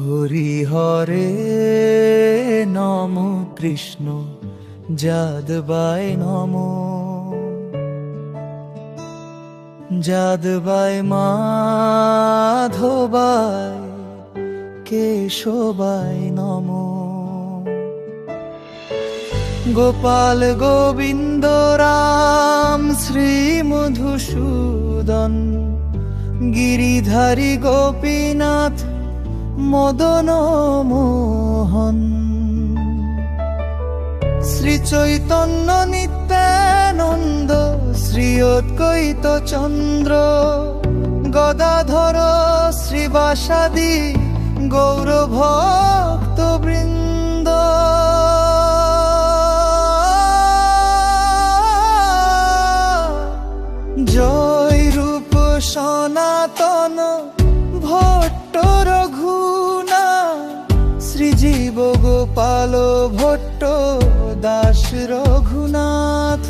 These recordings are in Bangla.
হরি হরে নম কৃষ্ণ যাদবায় নম, যাদবায় মাধবায় কেশবায় নম। গোপাল গোবিন্দ রাম শ্রী মধুসূদন, গিরিধারী গোপীনাথ মদন মোহন। শ্রী চৈতন্য নিত্যানন্দ শ্রী অদ্বৈত চন্দ্র, গদাধর শ্রীবাসাদি গৌর ভক্ত বৃন্দ। জয় রূপ সনাতন ভট্ট রঘুনা, শ্রীজীব গোপাল ভট্ট দাস রঘুনাথ।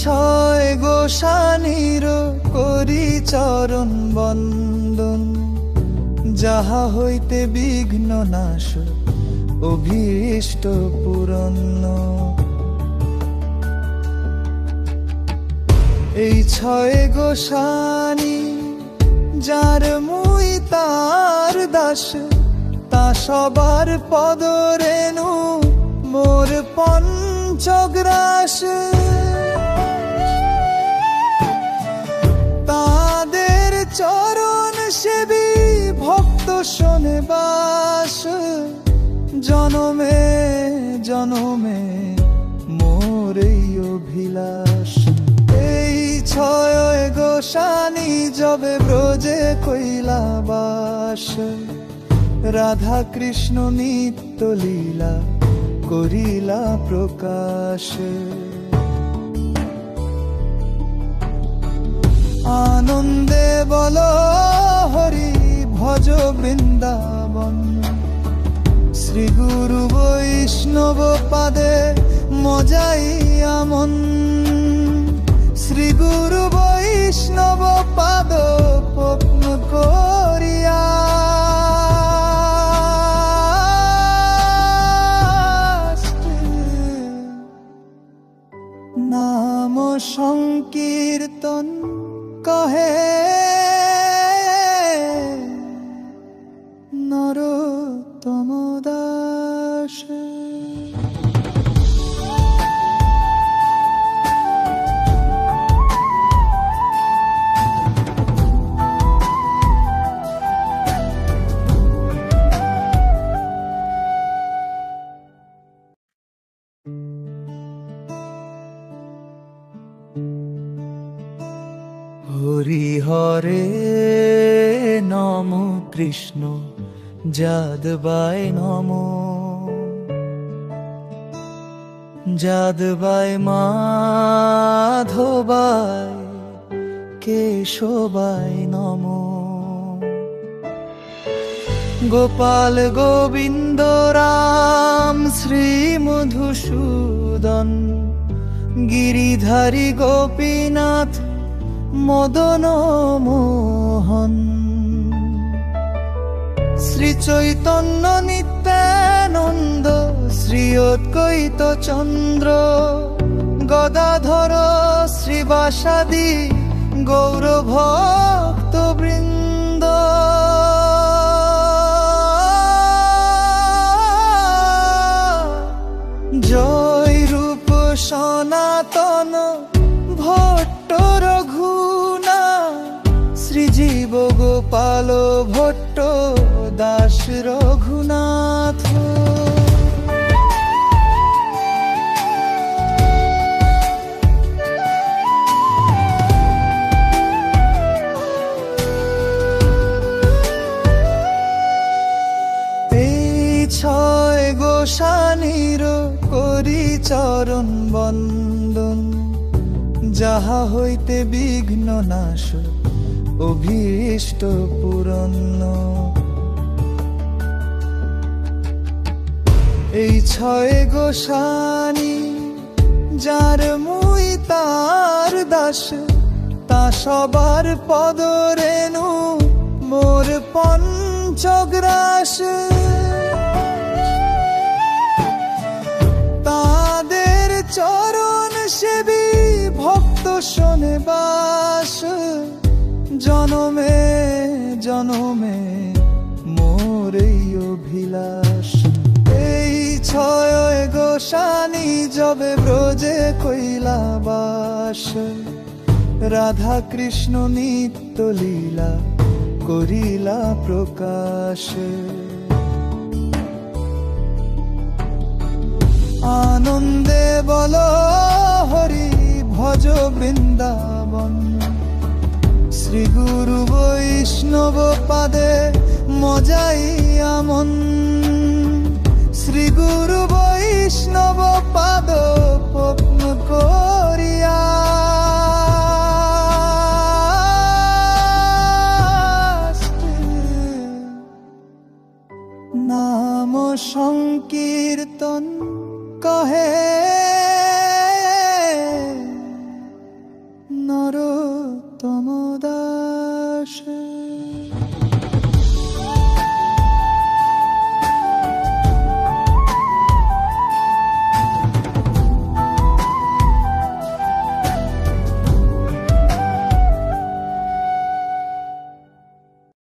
ছয় গোসানির করি চরণ বন্দন, যাহা হইতে বিঘ্ন নাশ অভীষ্ট পূরণ। এই ছয় গোসানি যার মুই তার দাস, তা সবার পদরেণু মোর পঞ্চগ্রাস। তাদের চরণ সেবী ভক্ত শোনে বাস, জনমে জনমে মোর এই অভিলাষ। এই ছয় গোসানি যবে ব্রজে কইলা বাস, রাধা কৃষ্ণ নিত্য লীলা করিলা প্রকাশ। আনন্দে বল হরি ভজ বৃন্দাবন, শ্রী গুরু বৈষ্ণব পাদে মজাইয়া মন। শ্রী গুরু বৈষ্ণব পাদ পদ্ম করিয়া, নাম সংকীর্তন কহে নরোত্তম দাস। হরি হরে নম কৃষ্ণ যাদবায় নম, যাদবায় মাধবায় কেশবায় নম। গোপাল গোবিন্দ রাম শ্রী মধুসূদন, গিরিধারী গোপীনাথ মদন মোহন। শ্রী চৈতন্য নিত্যানন্দ শ্রী অদ্বৈত চন্দ্র, গদাধর শ্রীবাসাদি গৌর ভক্ত বৃন্দ। জয় রূপ সনাতন ভট্ট রঘুনা, শ্রীজীব গোপাল ভট্ট দাস রঘুনাথ। এই ছয় গোসানির করি চরণ বন্দন, যাহা হইতে বিঘ্ন নাশ অভীষ্ট পূরণ। এই ছয় গোসানি যার মুই তার দাস, তা সবার পদরেণু মোর পঞ্চগ্রাস। তাদের চরণ সেবী ভক্ত শোনে বাস, জনমে জনমে মোর এই অভিলাষ। এই ছয় গোসানি যবে ব্রজে কইলা বাস, রাধা কৃষ্ণ নিত্য লীলা করিলা প্রকাশ। আনন্দে বল হরি ভজ বৃন্দাবন, শ্রী গুরু বৈষ্ণব পাদে মজাইয়া মন। শ্রী গুরু বৈষ্ণব পাদ পদ্ম করিয়া নাম সংকীর্তন কহে